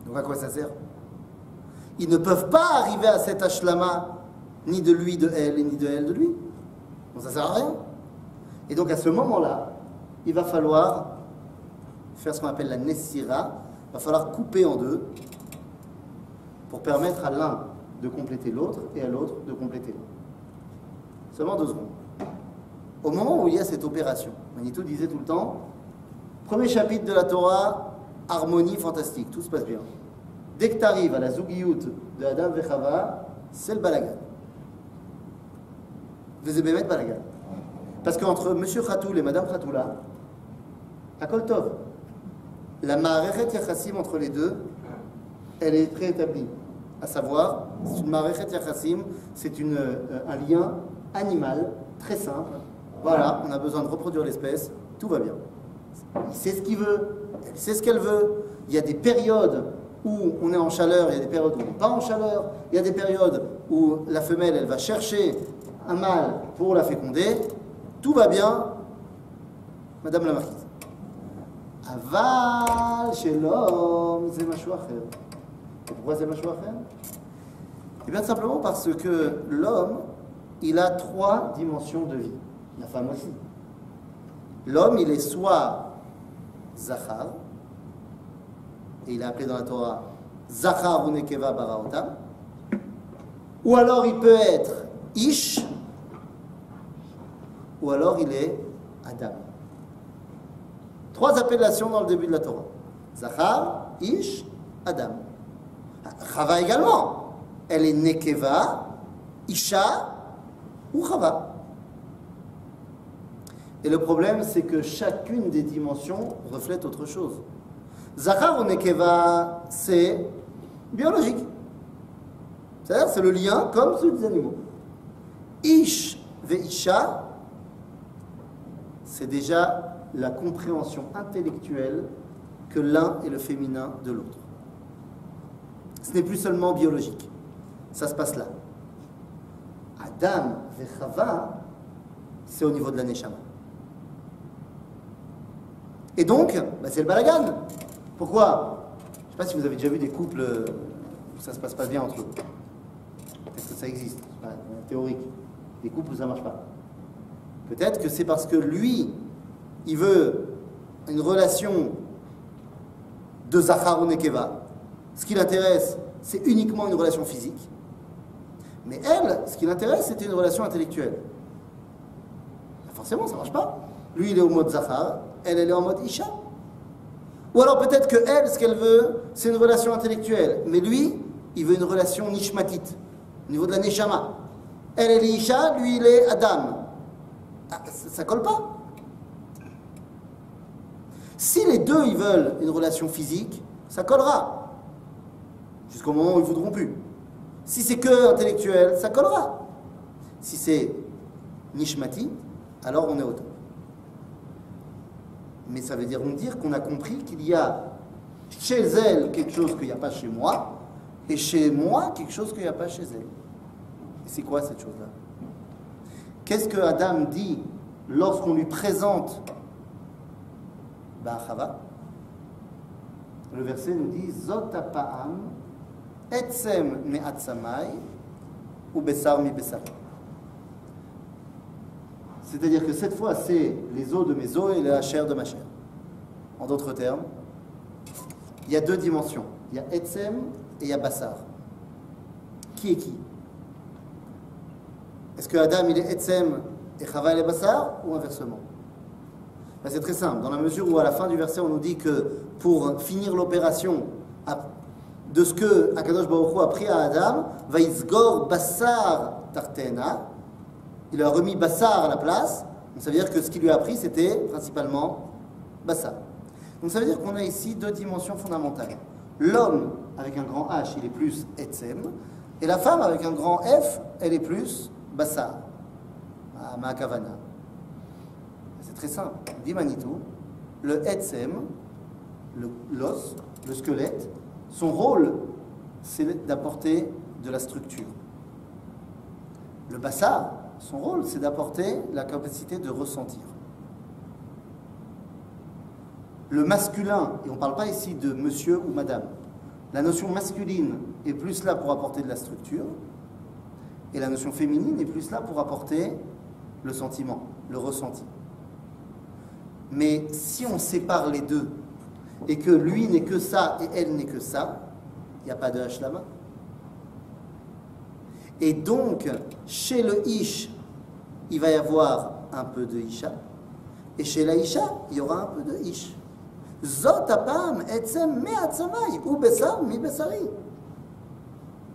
Donc à quoi ça sert? Ils ne peuvent pas arriver à cet ashlama, ni de lui de elle, ni de elle de lui. Donc ça ne sert à rien. Et donc à ce moment-là, il va falloir faire ce qu'on appelle la Nessira. Il va falloir couper en deux pour permettre à l'un de compléter l'autre et à l'autre de compléter l'autre. Seulement 2 secondes. Au moment où il y a cette opération, Manitou disait tout le temps, premier chapitre de la Torah, harmonie fantastique, tout se passe bien. Dès que tu arrives à la Zugiyut de Adam et Chava, c'est le balagan. Vous avez mettre balagan. Parce qu'entre Monsieur Khatoul et Madame Khatoula, à Koltov, la Ma'arechet Yachassim entre les deux, elle est préétablie. À savoir, c'est une Ma'arechet Yachassim, c'est un lien animal très simple. Voilà, on a besoin de reproduire l'espèce, tout va bien. Il sait ce qu'il veut, elle sait ce qu'elle veut. Il y a des périodes où on est en chaleur, il y a des périodes où on n'est pas en chaleur, il y a des périodes où la femelle, elle va chercher un mâle pour la féconder. Tout va bien, Madame la Marquise. Aval chez l'homme, c'est machou acher. Et pourquoi c'est machou acher? Eh bien, simplement parce que l'homme, il a 3 dimensions de vie. La femme aussi. L'homme, il est soit Zachar, et il est appelé dans la Torah Zachar ou Nekeva Baraotam, ou alors il peut être Ish, ou alors il est Adam. 3 appellations dans le début de la Torah. Zachar, Ish, Adam. Chava également. Elle est Nekeva, Isha ou Chava. Et le problème, c'est que chacune des dimensions reflète autre chose. Zachar ou Nekeva, c'est biologique. C'est-à-dire, c'est le lien comme celui des animaux. Ish ve Isha, c'est déjà la compréhension intellectuelle que l'un est le féminin de l'autre. Ce n'est plus seulement biologique. Ça se passe là. Adam ve Chava, c'est au niveau de la Neshama. Et donc, c'est le balagan. Pourquoi? Je ne sais pas si vous avez déjà vu des couples où ça ne se passe pas bien entre eux. Peut-être que ça existe, théorique. Des couples où ça ne marche pas. Peut-être que c'est parce que lui, il veut une relation de Zachar ou Nekeva. Ce qui l'intéresse, c'est uniquement une relation physique. Mais elle, ce qui l'intéresse, c'était une relation intellectuelle. Forcément, ça ne marche pas. Lui, il est au mode Zachar, elle est en mode Isha. Ou alors peut-être que elle, ce qu'elle veut, c'est une relation intellectuelle. Mais lui, il veut une relation nishmatit, au niveau de la neshama. Elle est Isha, lui, il est Adam. Ah, ça colle pas. Si les deux, ils veulent une relation physique, ça collera. Jusqu'au moment où ils ne voudront plus. Si c'est que intellectuel, ça collera. Si c'est nishmati, alors on est au top. Mais ça veut dire qu'on a compris qu'il y a chez elle quelque chose qu'il n'y a pas chez moi, et chez moi quelque chose qu'il n'y a pas chez elle. Et c'est quoi cette chose-là? Qu'est-ce que Adam dit lorsqu'on lui présente Chava? Le verset nous dit Zot ha'pa'am etzem me'atzamai ou besar mi besar. C'est-à-dire que cette fois, c'est les os de mes os et la chair de ma chair. En d'autres termes, il y a 2 dimensions. Il y a etzem et il y a basar. Qui est qui? Est-ce que Adam, il est etzem et Chava elle est Bassar, ou inversement? Ben, c'est très simple, dans la mesure où à la fin du verset on nous dit que pour finir l'opération de ce que Akadosh Baruch Hu a pris à Adam, Vaïsgor Bassar Tartena, il a remis Bassar à la place, donc ça veut dire que ce qu'il lui a pris c'était principalement Bassar. Donc ça veut dire qu'on a ici deux dimensions fondamentales. L'homme avec un grand H il est plus Etzem, et la femme avec un grand F elle est plus Bassar, Ma'akavana. C'est très simple, dit Manitou, le Etzem, l'os, le squelette, son rôle, c'est d'apporter de la structure. Le Bassar, son rôle, c'est d'apporter la capacité de ressentir. Le masculin, et on ne parle pas ici de monsieur ou madame, la notion masculine est plus là pour apporter de la structure, et la notion féminine est plus là pour apporter le sentiment, le ressenti. Mais si on sépare les deux, et que lui n'est que ça et elle n'est que ça, il n'y a pas de hashlama. Et donc, chez le ish, il va y avoir un peu de isha, et chez la isha, il y aura un peu de ish. Zot apam etzem me'atzamai ou besar mi besari.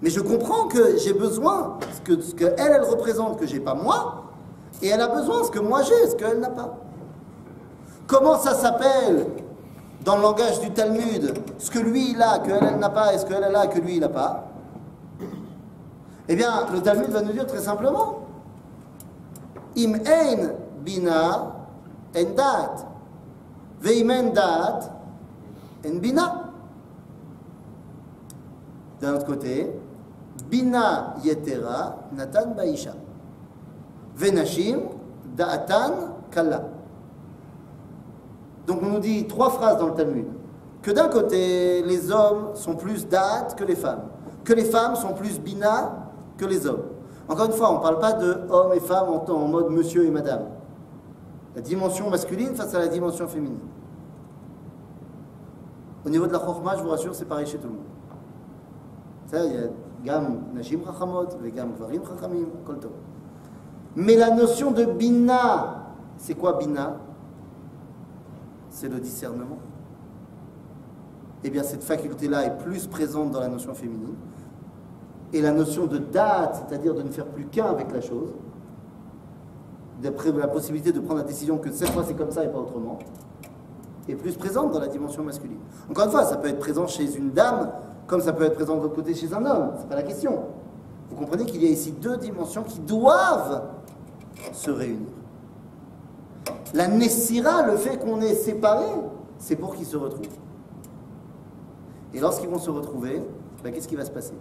Mais je comprends que j'ai besoin ce que elle représente que j'ai pas moi, et elle a besoin ce que moi j'ai, ce qu'elle n'a pas. Comment ça s'appelle dans le langage du Talmud, ce que lui il a, que elle n'a pas, et ce qu'elle a, que lui il n'a pas? Eh bien, le Talmud va nous dire très simplement Im ein bina en dat, veim en dat en bina. D'un autre côté, bina yetera natan baisha, venashim da'atan kalla. Donc on nous dit trois phrases dans le Talmud. Que d'un côté, les hommes sont plus da'at que les femmes sont plus bina que les hommes. Encore une fois, on ne parle pas de hommes et femmes en mode monsieur et madame. La dimension masculine face à la dimension féminine. Au niveau de la chokhma, je vous rassure, c'est pareil chez tout le monde. Ça, il y a gam nashim chachamot, les gam gvarim chachamim, kol tov. Mais la notion de bina, c'est quoi bina? C'est le discernement. Eh bien, cette faculté-là est plus présente dans la notion féminine. Et la notion de date, c'est-à-dire de ne faire plus qu'un avec la chose, d'après la possibilité de prendre la décision que cette fois c'est comme ça et pas autrement, est plus présente dans la dimension masculine. Encore une fois, ça peut être présent chez une dame, comme ça peut être présent de l'autre côté chez un homme. C'est pas la question. Vous comprenez qu'il y a ici deux dimensions qui doivent se réunir. La Nessira, le fait qu'on est séparés, c'est pour qu'ils se retrouvent. Et lorsqu'ils vont se retrouver, ben, qu'est-ce qui va se passer?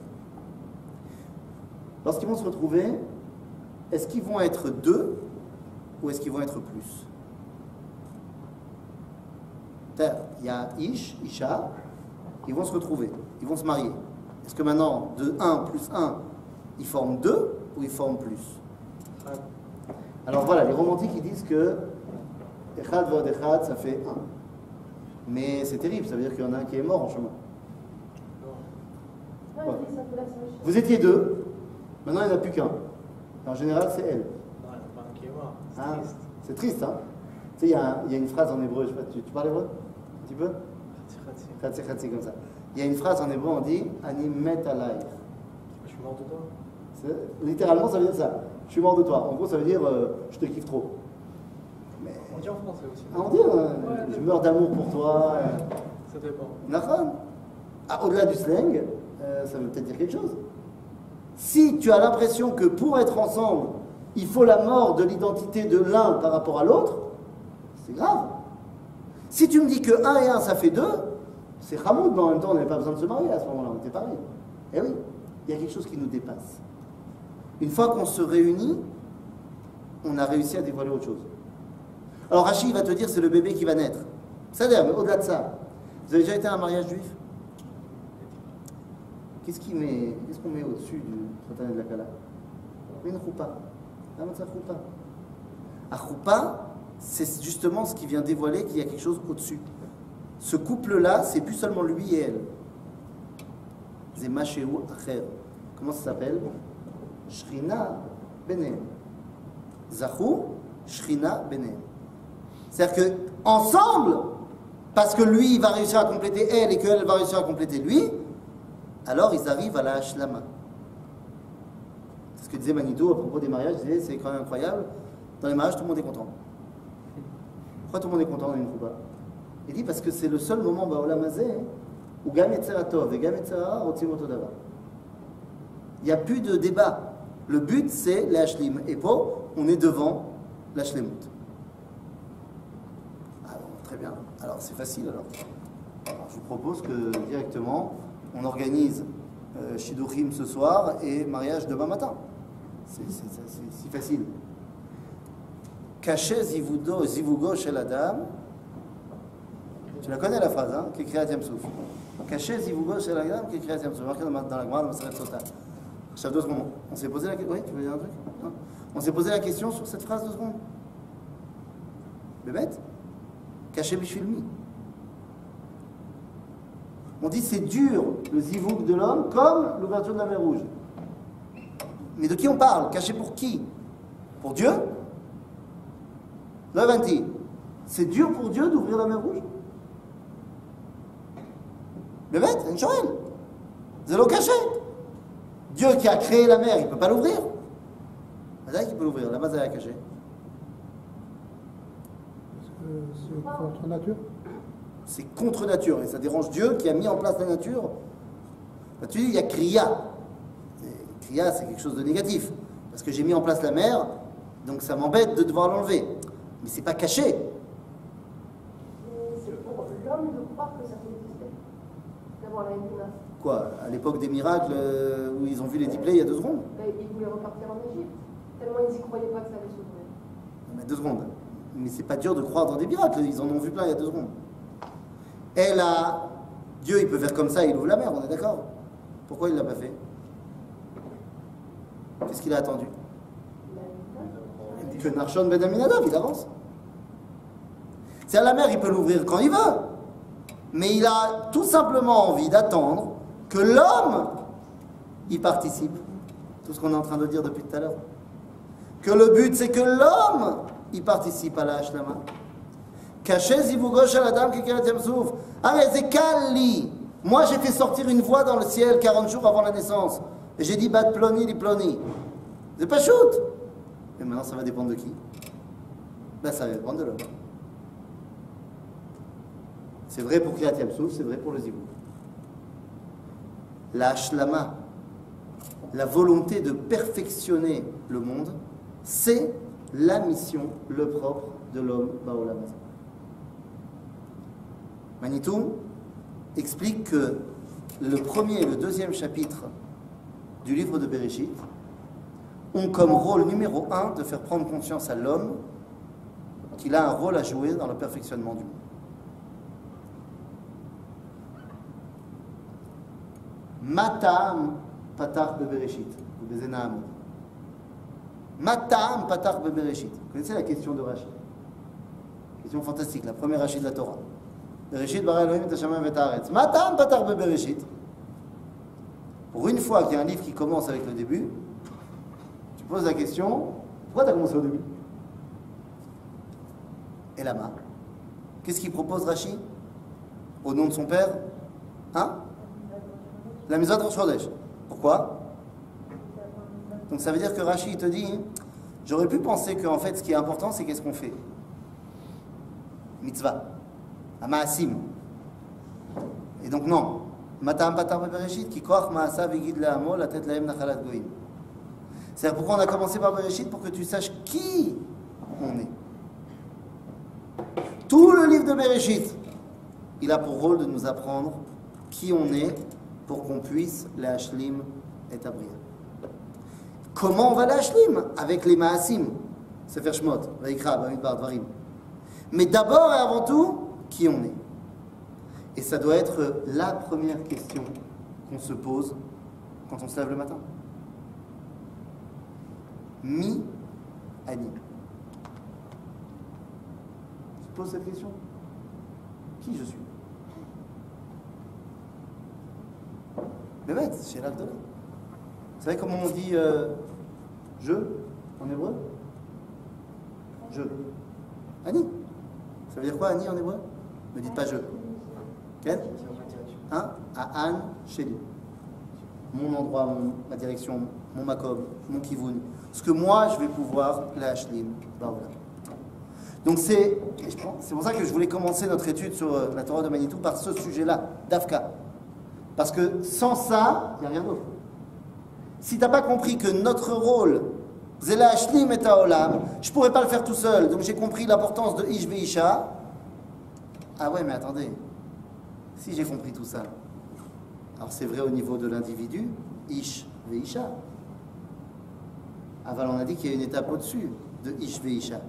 Lorsqu'ils vont se retrouver, est-ce qu'ils vont être deux ou est-ce qu'ils vont être plus? Il y a Ish, Isha, ils vont se retrouver, ils vont se marier. Est-ce que maintenant, de 1 plus 1, ils forment 2 ou ils forment plus? Alors voilà, les romantiques ils disent que Echad vod Echad, ça fait 1. Mais c'est terrible, ça veut dire qu'il y en a un qui est mort en chemin. Ouais. Vous étiez 2, maintenant il n'y en a plus qu'un. En général, c'est elle. Non, il n'y a pas un qui est mort. C'est Ah, triste. c'est triste, hein? Tu sais, il y a une phrase en hébreu, je sais pas, tu parles hébreu? Un petit peu? Khatsi. Khatsi, comme ça. Il y a une phrase en hébreu, on dit Ani met alayh. Je suis mort de toi. Littéralement, ça veut dire ça. Je suis mort de toi. En gros, ça veut dire je te kiffe trop. Mais... On dit en français aussi. Ah, on dit je meurs d'amour pour toi. Ça dépend. Nachon. Ah, au-delà du slang, ça veut peut-être dire quelque chose. Si tu as l'impression que pour être ensemble, il faut la mort de l'identité de l'un par rapport à l'autre, c'est grave. Si tu me dis que 1 et 1 ça fait 2, c'est Hamoud, mais en même temps on n'avait pas besoin de se marier à ce moment-là, on était pareil. Eh oui, il y a quelque chose qui nous dépasse. Une fois qu'on se réunit, on a réussi à dévoiler autre chose. Alors Rachid va te dire c'est le bébé qui va naître. C'est-à-dire, mais au-delà de ça, vous avez déjà été à un mariage juif? Qu'est-ce qu'on met au-dessus du Khatan de la Kala? Une choupa. Un choupa, c'est justement ce qui vient dévoiler qu'il y a quelque chose au-dessus. Ce couple-là, c'est plus seulement lui et elle. C'est Machéou Acher. Comment ça s'appelle? Shrina Benem. Zachu, Shrina, Benehem. C'est-à-dire que ensemble, parce que lui il va réussir à compléter elle et qu'elle va réussir à compléter lui, alors ils arrivent à la Hashlama. C'est ce que disait Manitou à propos des mariages. Il disait c'est quand même incroyable. Dans les mariages, tout le monde est content. Pourquoi tout le monde est content dans une choupa? Il dit parce que c'est le seul moment Baolam Hazeh où Gam Yetzera Tov et Gam Yetzera Ra rotzim oto davar. Il n'y a plus de débat. Le but c'est l'Hashlim. Et pour, on est devant l'Hashlemut. Alors, très bien. Alors c'est facile alors. Alors, je vous propose que directement on organise Shiduchim ce soir et mariage demain matin. C'est si facile. Caché zivugo shel adam. Tu la connais la phrase, hein? Qui est Kriyat Yam Souf. Caché zivugo shel adam, qui est Kriyat Yam Souf. Marqué dans la Gemara, dans Maseret Sota. Chaque 2 secondes. On s'est posé la question. Oui, tu veux dire un truc? Non. On s'est posé la question sur cette phrase 2 secondes. Bébête? Caché bishvilmi. On dit c'est dur le zivouk de l'homme comme l'ouverture de la mer Rouge. Mais de qui on parle? Caché pour qui? Pour Dieu? Levanti. C'est dur pour Dieu d'ouvrir la mer Rouge? Le bête, une chorelle. C'est l'eau cachée. Dieu qui a créé la mer, il ne peut pas l'ouvrir. Mazal qui peut l'ouvrir, la mazal est cachée. C'est contre nature. C'est contre nature et ça dérange Dieu qui a mis en place la nature. Là, tu dis, il y a Kriya. Et Kriya, c'est quelque chose de négatif. Parce que j'ai mis en place la mer, donc ça m'embête de devoir l'enlever. Mais c'est pas caché. C'est pour l'homme de croire que ça peut exister. D'avoir la Emouna. Quoi? À l'époque des miracles où ils ont vu les diplés il y a 2 secondes? Ils voulaient repartir en Égypte. Tellement ils n'y croyaient pas que ça allait s'ouvrir. Mais 2 secondes. Mais c'est pas dur de croire dans des miracles. Ils en ont vu plein il y a 2 secondes. Elle a... Dieu, il peut faire comme ça, il ouvre la mer, on est d'accord? Pourquoi il ne l'a pas fait? Qu'est-ce qu'il a attendu? Que Narshon Ben Aminadab, il avance. C'est à la mer, il peut l'ouvrir quand il veut. Mais il a tout simplement envie d'attendre que l'homme y participe. Tout ce qu'on est en train de dire depuis tout à l'heure. Que le but, c'est que l'homme y participe à la Hashlama. Caché zivugo shel adam ki Kriyat Yam Souf. Ah mais c'est Kali. Moi j'ai fait sortir une voix dans le ciel 40 jours avant la naissance. Et j'ai dit bat ploni li ploni. C'est pas shoot. Et maintenant ça va dépendre de qui? Ben ça va dépendre de l'homme. C'est vrai pour Kriyat Yam Souf, c'est vrai pour le zivug. La Hashlama, la volonté de perfectionner le monde, c'est la mission, le propre de l'homme Baolam Hazeh. Manitou explique que le premier et le deuxième chapitre du livre de Bereshit ont comme rôle numéro 1 de faire prendre conscience à l'homme qu'il a un rôle à jouer dans le perfectionnement du monde. Matam patar bebereshit, ou bezenaam. Matam patar bebereshit. Vous connaissez la question de Rashi? Question fantastique, la première Rashi de la Torah. Bereshit bara Elohim et hashamayim et haaretz. Matam patar bebereshit. Pour une fois qu'il y a un livre qui commence avec le début, tu poses la question, pourquoi tu as commencé au début? Et là-bas, qu'est-ce qu'il propose Rashi? Au nom de son père? Hein? La Mizot Rosh Chodesh. Pourquoi? Donc ça veut dire que Rashi il te dit, j'aurais pu penser qu'en fait ce qui est important c'est qu'est-ce qu'on fait. Mitzvah. Amaasim. Et donc non. Matam patar bebereshit ki koach maasa vigid le'amo la tête lahem nachalat goyim. C'est pourquoi on a commencé par Bereshit, pour que tu saches qui on est. Tout le livre de Bereshit, il a pour rôle de nous apprendre qui on est pour qu'on puisse les hashlim et abrir. Comment on va les hashlim? Avec les maasim, Sefer Shmot, Vaikra, Bamidbar, Dvarim. Mais d'abord et avant tout, qui on est. Et ça doit être la première question qu'on se pose quand on se lève le matin. Mi Ani. Tu te poses cette question? Qui je suis? Mais bête, c'est là. Vous savez comment on dit je en hébreu? Je. Ani. Ça veut dire quoi, Ani, en hébreu? Ne dites pas je. Quel? Hein? À An, Sheli. Mon endroit, ma direction, mon makom, mon kivoun. Ce que moi, je vais pouvoir l'ashlim. Donc c'est pour ça que je voulais commencer notre étude sur la Torah de Manitou par ce sujet-là, d'Afka. Parce que sans ça, il n'y a rien d'autre. Si tu n'as pas compris que notre rôle, c'est l'ashlim et ta'olam, je ne pourrais pas le faire tout seul. Donc j'ai compris l'importance de Ish ve'isha. Ah ouais, mais attendez. Si j'ai compris tout ça, alors c'est vrai au niveau de l'individu, Ish ve'isha. Aval, on a dit qu'il y a une étape au-dessus de Ish ve'isha.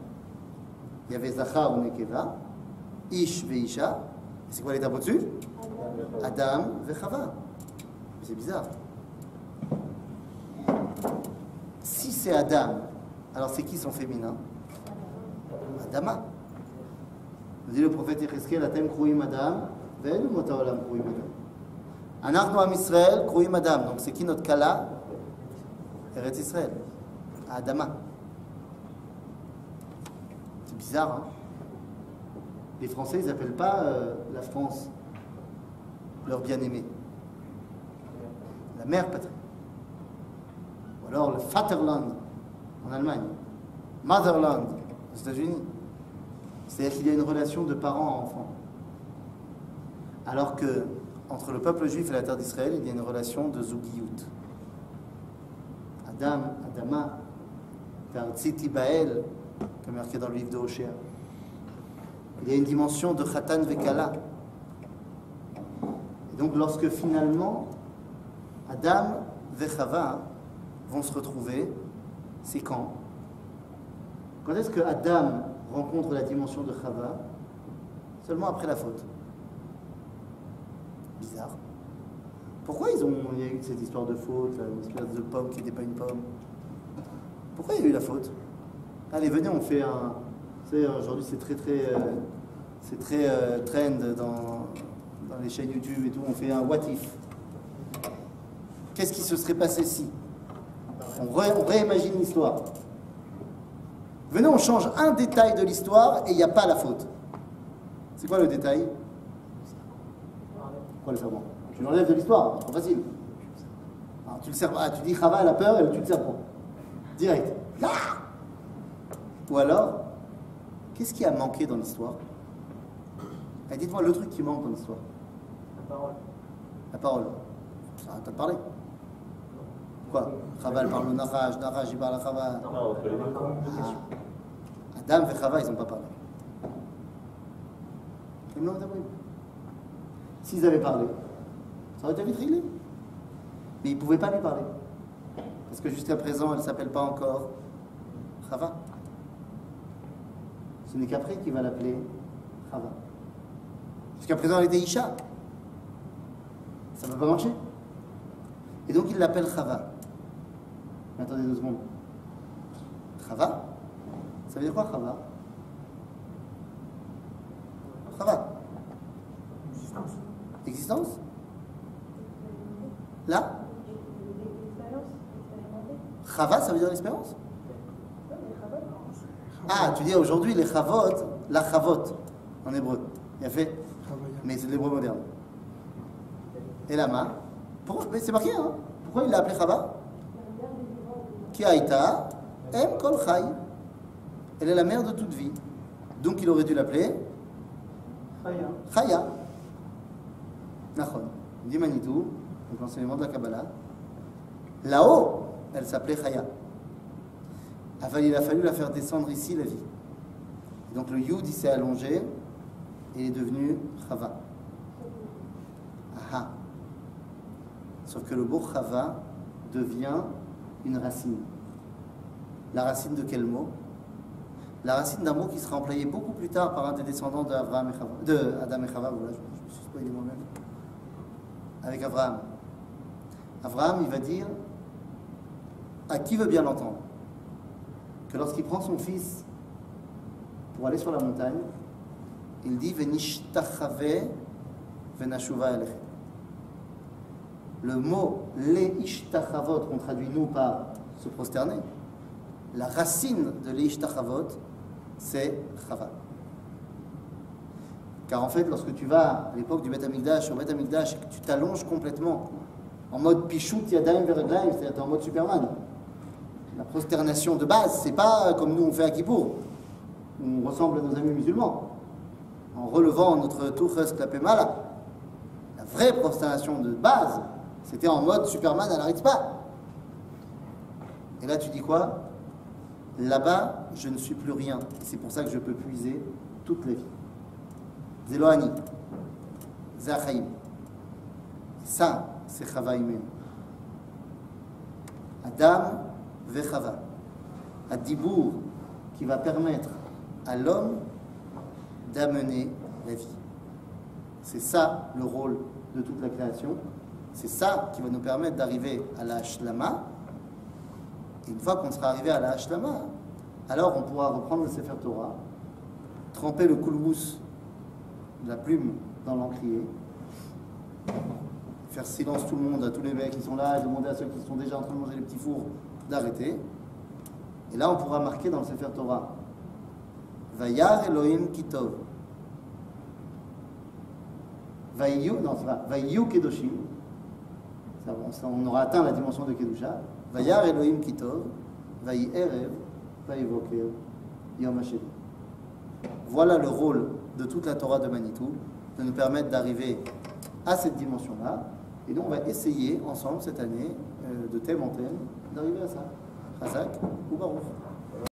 Il y avait Zachar ou Nekeva, Ish ve'isha. C'est quoi l'étape au-dessus? Adam ve'chava. C'est bizarre. Si c'est Adam, alors c'est qui son féminin? Adama. Nous dit le prophète Yecheskel, Atem kruim Adam, ve'elu mota olam kruim Adam. Anachnu am Israël kruim Adam. Donc c'est qui notre kala? Eretz Israël. Adama. C'est bizarre, hein? Les Français, ils n'appellent pas la France leur bien-aimé. La mère patrie. Ou alors le Vaterland en Allemagne. Motherland aux États-Unis. C'est-à-dire qu'il y a une relation de parent à enfant. Alors que entre le peuple juif et la terre d'Israël, il y a une relation de Zugiyut. Adam, Adama, Tartziti Bael, comme marqué dans le livre de Hoshea. Il y a une dimension de Khatan Vekala. Et donc lorsque finalement Adam et Chava vont se retrouver, c'est quand? Quand est-ce que Adam rencontre la dimension de Chava? Seulement après la faute. Bizarre. Pourquoi il y a eu cette histoire de faute, là, une espèce de pomme qui n'était pas une pomme? Pourquoi il y a eu la faute? Allez, venez, on fait un... Vous savez, aujourd'hui c'est très trend dans les chaînes YouTube et tout, on fait un what if. Qu'est-ce qui se serait passé si? On réimagine l'histoire. Venez, on change un détail de l'histoire et il n'y a pas la faute. C'est quoi le détail? Quoi le serpent? Tu l'enlèves de l'histoire, c'est trop facile. Alors, tu dis Chava, elle a peur, elle tue le serpent. Direct. Ah, ou alors, qu'est-ce qui a manqué dans l'histoire? Allez, dites-moi le truc qui manque dans l'histoire. La parole. La parole. Ça arrête de parler. Quoi? Chava, elle parle au Naraj, Naraj, il parle à Chava. Adam et Chava, ils n'ont pas parlé. S'ils avaient parlé, ça aurait été vite réglé. Mais ils ne pouvaient pas lui parler. Parce que jusqu'à présent, elle ne s'appelle pas encore Chava. Ce n'est qu'après qu'il va l'appeler Chava. Jusqu'à présent, elle était Isha. Ça ne va pas marcher. Et donc, il l'appelle Chava. Mais attendez 2 secondes. Chava? Ça veut dire quoi, Chava? Chava. Existence? Là? Chava, ça veut dire l'expérience? Ah, tu dis aujourd'hui les chavot, la chavot en hébreu. Il a fait, mais c'est de l'hébreu moderne. Et la main? Mais c'est marqué, hein? Pourquoi il l'a appelé Chava? Ki haïta, em kol chay. Elle est la mère de toute vie. Donc il aurait dû l'appeler Chaya. Nachon. Dit Manitou, donc l'enseignement de la Kabbalah. Là-haut, elle s'appelait Chaya. Il a fallu la faire descendre ici, la vie. Et donc le Yud, il s'est allongé et il est devenu Chava. Aha. Sauf que le mot Chava devient une racine. La racine de quel mot? La racine d'un mot qui sera employé beaucoup plus tard par un des descendants d'Abraham et Chava, de Adam et Chava. Voilà, je me suis spoilé moi-même. Avec Abraham. Abraham, il va dire, à qui veut bien l'entendre, que lorsqu'il prend son fils pour aller sur la montagne, il dit Venishtachave venashuva elechem. Le mot les ishtachavot qu'on traduit nous par se prosterner, la racine de les ishtachavot, c'est Chava. Car en fait, lorsque tu vas à l'époque du Beth Amikdash, au Beth Amikdash, et que tu t'allonges complètement, en mode Pichut Yadayim Vereglaim, c'est-à-dire en mode Superman, la prosternation de base, c'est pas comme nous on fait à Kippour, où on ressemble à nos amis musulmans, en relevant notre Touches Klapemala. La vraie prosternation de base, c'était en mode Superman à la Ritzpah. Et là, tu dis quoi? Là-bas, je ne suis plus rien. Et c'est pour ça que je peux puiser toute la vie. Zéloani, Zachaim. Ça, c'est Chava Imen. Adam Vechava. Adibour qui va permettre à l'homme d'amener la vie. C'est ça le rôle de toute la création. C'est ça qui va nous permettre d'arriver à la Hashlama. Et une fois qu'on sera arrivé à la Hashlama, alors on pourra reprendre le Sefer Torah, tremper le koulbous de la plume dans l'encrier, faire silence tout le monde, à tous les mecs qui sont là, et demander à ceux qui sont déjà en train de manger les petits fours d'arrêter. Et là, on pourra marquer dans le Sefer Torah Vayar Elohim Kitov. Vayu Kedoshim. On aura atteint la dimension de Kedusha. Vayar Elohim Kitov. Vayi Erev. Vayivoker. Yom HaShem. Voilà le rôle de toute la Torah de Manitou, de nous permettre d'arriver à cette dimension-là. Et donc, on va essayer ensemble cette année, de thème en thème, d'arriver à ça. Chazak ou Baruch.